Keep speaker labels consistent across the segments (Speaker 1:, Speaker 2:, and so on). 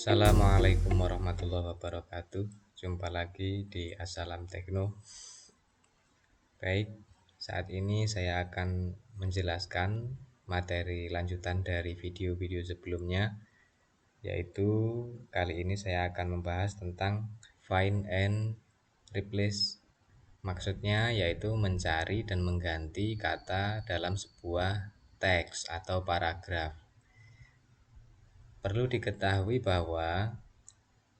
Speaker 1: Assalamualaikum warahmatullahi wabarakatuh. Jumpa lagi di Assalam Tekno. Baik, saat ini saya akan menjelaskan materi lanjutan dari video-video sebelumnya, yaitu kali ini saya akan membahas tentang find and replace. Maksudnya yaitu mencari dan mengganti kata dalam sebuah teks atau paragraf. Perlu diketahui bahwa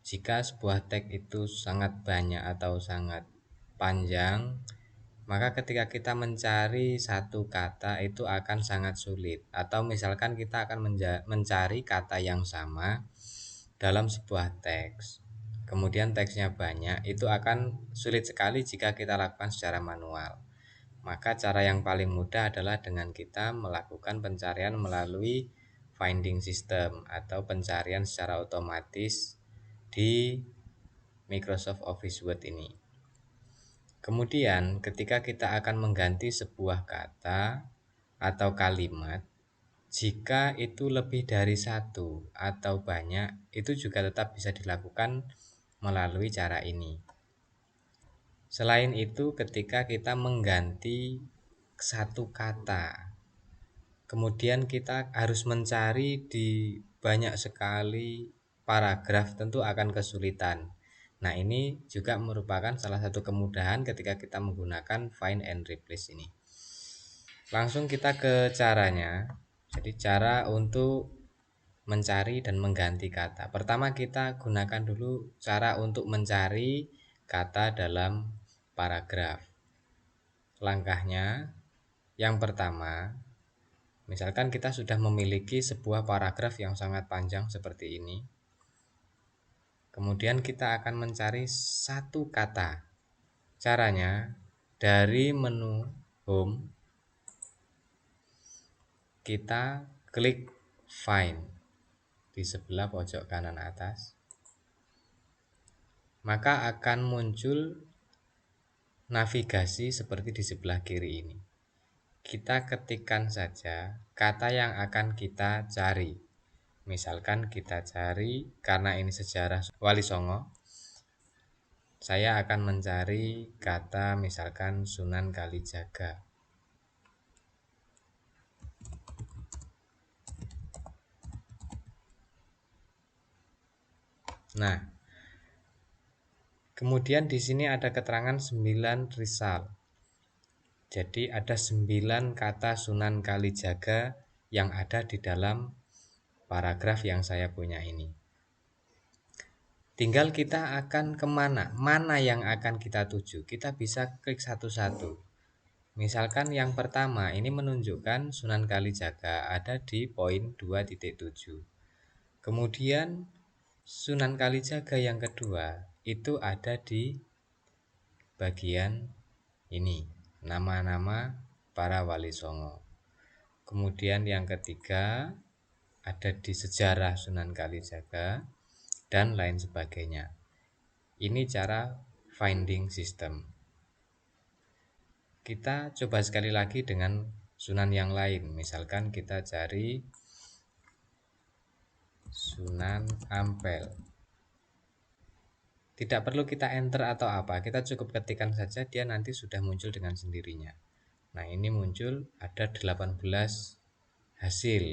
Speaker 1: jika sebuah teks itu sangat banyak atau sangat panjang, maka ketika kita mencari satu kata itu akan sangat sulit. Atau misalkan kita akan mencari kata yang sama dalam sebuah teks, kemudian teksnya banyak, itu akan sulit sekali jika kita lakukan secara manual. Maka cara yang paling mudah adalah dengan kita melakukan pencarian melalui finding system atau pencarian secara otomatis di Microsoft Office Word ini. Kemudian ketika kita akan mengganti sebuah kata atau kalimat, jika itu lebih dari satu atau banyak, itu juga tetap bisa dilakukan melalui cara ini. Selain itu, ketika kita mengganti satu kata, kemudian kita harus mencari di banyak sekali paragraf, tentu akan kesulitan. Nah, ini juga merupakan salah satu kemudahan ketika kita menggunakan find and replace ini. Langsung kita ke caranya. Jadi cara untuk mencari dan mengganti kata. Pertama kita gunakan dulu cara untuk mencari kata dalam paragraf. Langkahnya yang pertama, misalkan kita sudah memiliki sebuah paragraf yang sangat panjang seperti ini. Kemudian kita akan mencari satu kata. Caranya dari menu home kita klik find di sebelah pojok kanan atas. Maka akan muncul navigasi seperti di sebelah kiri ini. Kita ketikkan saja kata yang akan kita cari. Misalkan kita cari, karena ini sejarah Wali Songo, saya akan mencari kata misalkan Sunan Kalijaga. Nah, kemudian di sini ada keterangan 9 result. Jadi ada 9 kata Sunan Kalijaga yang ada di dalam paragraf yang saya punya ini. Tinggal kita akan kemana, mana yang akan kita tuju. Kita bisa klik satu-satu. Misalkan yang pertama ini menunjukkan Sunan Kalijaga ada di poin 2.7. Kemudian Sunan Kalijaga yang kedua itu ada di bagian ini, nama-nama para Wali Songo. Kemudian yang ketiga ada di sejarah Sunan Kalijaga dan lain sebagainya. Ini cara finding system. Kita coba sekali lagi dengan Sunan yang lain. Misalkan kita cari Sunan Ampel. Tidak perlu kita enter atau apa, kita cukup ketikkan saja, dia nanti sudah muncul dengan sendirinya. Nah, ini muncul ada 18 hasil.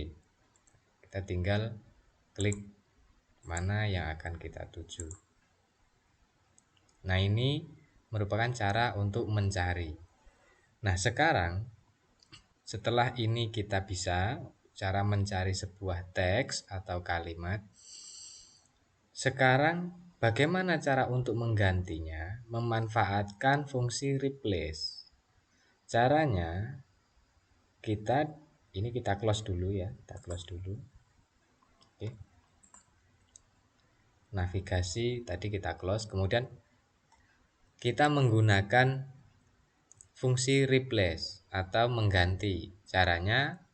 Speaker 1: Kita tinggal klik mana yang akan kita tuju. Nah, ini merupakan cara untuk mencari. Nah, sekarang setelah ini kita bisa cara mencari sebuah teks atau kalimat. Sekarang bagaimana cara untuk menggantinya? Memanfaatkan fungsi replace. Caranya kita close dulu ya, kita close dulu. Oke. Navigasi tadi kita close, kemudian kita menggunakan fungsi replace atau mengganti. Caranya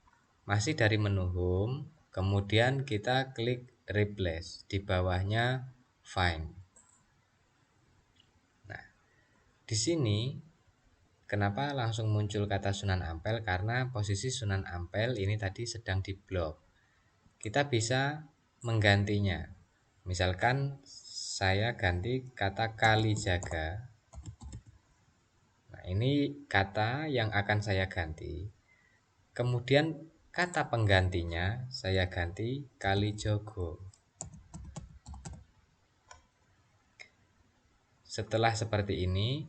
Speaker 1: masih dari menu home, kemudian kita klik replace, di bawahnya find. Nah, di sini kenapa langsung muncul kata Sunan Ampel? Karena posisi Sunan Ampel ini tadi sedang diblok. Kita bisa menggantinya Misalkan saya ganti kata Kalijaga. Nah, ini kata yang akan saya ganti. Kemudian kata penggantinya saya ganti Kalijogo. Setelah seperti ini,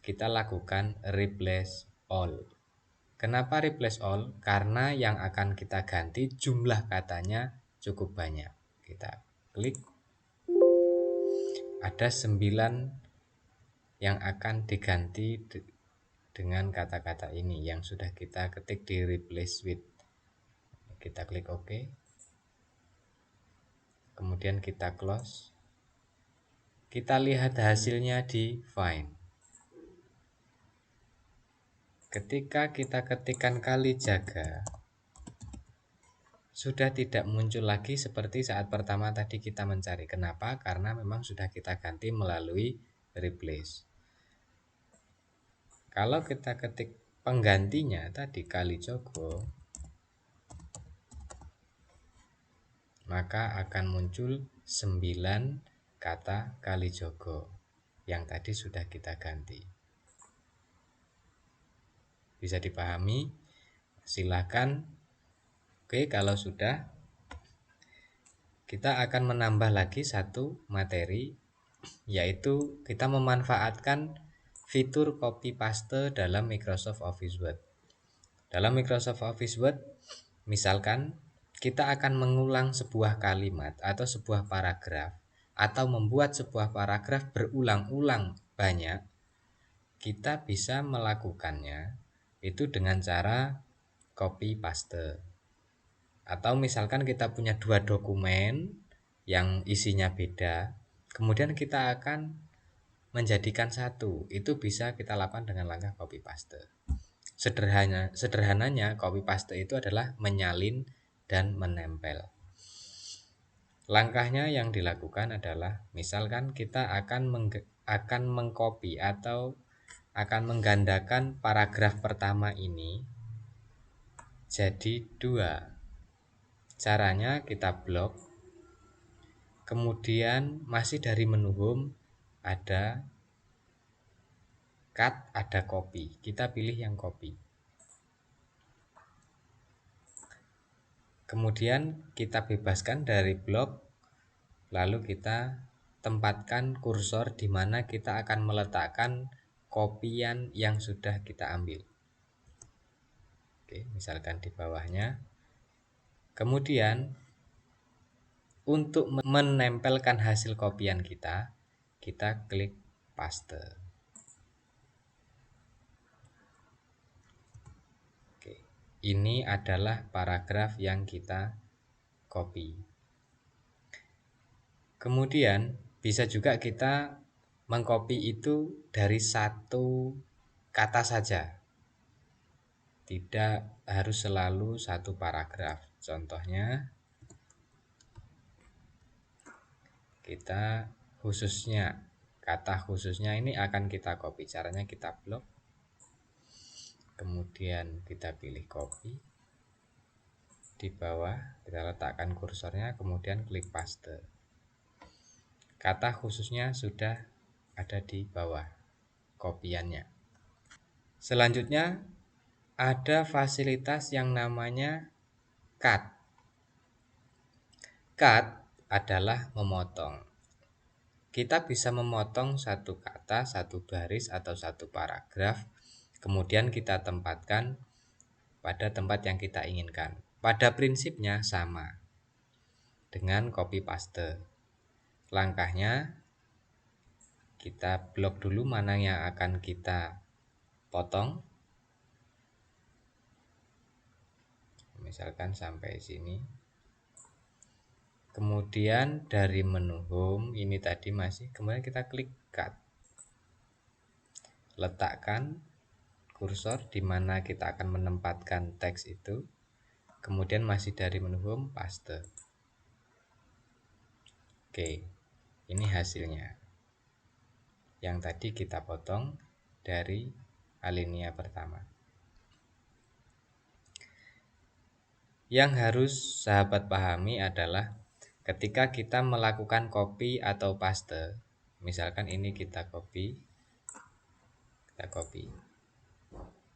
Speaker 1: kita lakukan replace all. Kenapa replace all? Karena yang akan kita ganti jumlah katanya cukup banyak. Kita klik, ada 9 yang akan diganti dengan kata-kata ini yang sudah kita ketik di replace with. Kita klik OK, kemudian kita close. Kita lihat hasilnya di find. Ketika kita ketikkan Kalijaga, sudah tidak muncul lagi seperti saat pertama tadi kita mencari. Kenapa? Karena memang sudah kita ganti melalui replace. Kalau kita ketik penggantinya tadi Kalijogo, maka akan muncul 9 kata Kalijogo yang tadi sudah kita ganti. Bisa dipahami? Silakan. Oke, kalau sudah, kita akan menambah lagi satu materi, yaitu kita memanfaatkan fitur copy paste dalam Microsoft Office Word. Dalam Microsoft Office Word, misalkan kita akan mengulang sebuah kalimat atau sebuah paragraf, atau membuat sebuah paragraf berulang-ulang banyak, kita bisa melakukannya itu dengan cara copy paste. Atau misalkan kita punya 2 dokumen yang isinya beda, kemudian kita akan menjadikan satu, itu bisa kita lakukan dengan langkah copy paste. Sederhananya copy paste itu adalah menyalin dan menempel. Langkahnya yang dilakukan adalah, misalkan kita akan mengcopy atau akan menggandakan paragraf pertama ini jadi 2. Caranya kita blok, kemudian masih dari menu home ada cut, ada copy. Kita pilih yang copy. Kemudian kita bebaskan dari blok, lalu kita tempatkan kursor di mana kita akan meletakkan kopian yang sudah kita ambil. Oke, misalkan di bawahnya. Kemudian untuk menempelkan hasil kopian kita klik paste. Oke, ini adalah paragraf yang kita copy. Kemudian bisa juga kita mengcopy itu dari satu kata saja. Tidak harus selalu satu paragraf. Contohnya, kita kata khususnya ini akan kita copy. Caranya kita blok, kemudian kita pilih copy, di bawah kita letakkan kursornya, kemudian klik paste. Kata khususnya sudah ada di bawah kopiannya. Selanjutnya ada fasilitas yang namanya cut. Cut adalah memotong. Kita bisa memotong satu kata, satu baris, atau satu paragraf, kemudian kita tempatkan pada tempat yang kita inginkan. Pada prinsipnya sama dengan copy paste. Langkahnya, kita blok dulu mana yang akan kita potong. Misalkan sampai sini. Kemudian dari menu home ini tadi kemudian kita klik cut. Letakkan kursor di mana kita akan menempatkan teks itu. Kemudian masih dari menu home paste. Oke, ini hasilnya. Yang tadi kita potong dari alinea pertama. Yang harus sahabat pahami adalah Ketika kita melakukan copy atau paste, misalkan ini kita copy.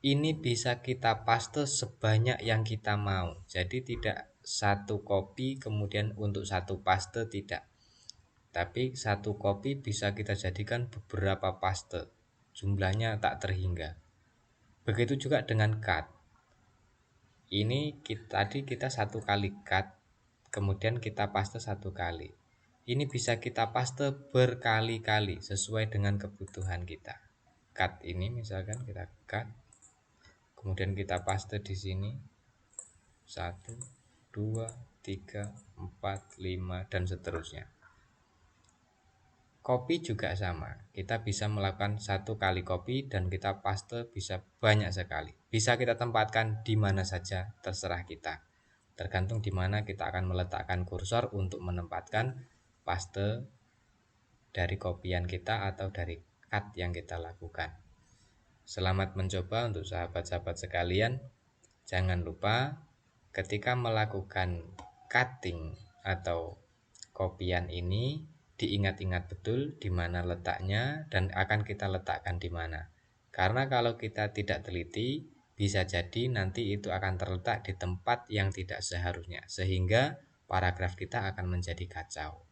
Speaker 1: Ini bisa kita paste sebanyak yang kita mau. Jadi tidak satu copy kemudian untuk satu paste, tidak. Tapi satu copy bisa kita jadikan beberapa paste. Jumlahnya tak terhingga. Begitu juga dengan cut. Ini tadi kita satu kali cut, kemudian kita paste satu kali. Ini bisa kita paste berkali-kali sesuai dengan kebutuhan kita. Cut ini misalkan kita cut, kemudian kita paste di sini 1, 2, 3, 4, 5 dan seterusnya. Copy juga sama, kita bisa melakukan satu kali copy dan kita paste bisa banyak sekali. Bisa kita tempatkan di mana saja, terserah kita. Tergantung di mana kita akan meletakkan kursor untuk menempatkan paste dari kopian kita atau dari cut yang kita lakukan. Selamat mencoba untuk sahabat-sahabat sekalian. Jangan lupa ketika melakukan cutting atau kopian ini diingat-ingat betul di mana letaknya dan akan kita letakkan di mana. Karena kalau kita tidak teliti, bisa jadi nanti itu akan terletak di tempat yang tidak seharusnya, sehingga paragraf kita akan menjadi kacau.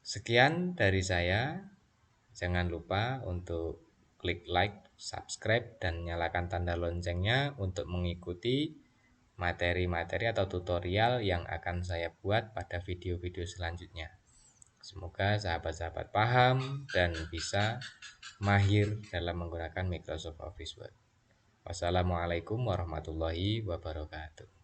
Speaker 1: Sekian dari saya. Jangan lupa untuk klik like, subscribe, dan nyalakan tanda loncengnya untuk mengikuti materi-materi atau tutorial yang akan saya buat pada video-video selanjutnya. Semoga sahabat-sahabat paham dan bisa mahir dalam menggunakan Microsoft Office Word. Wassalamualaikum warahmatullahi wabarakatuh.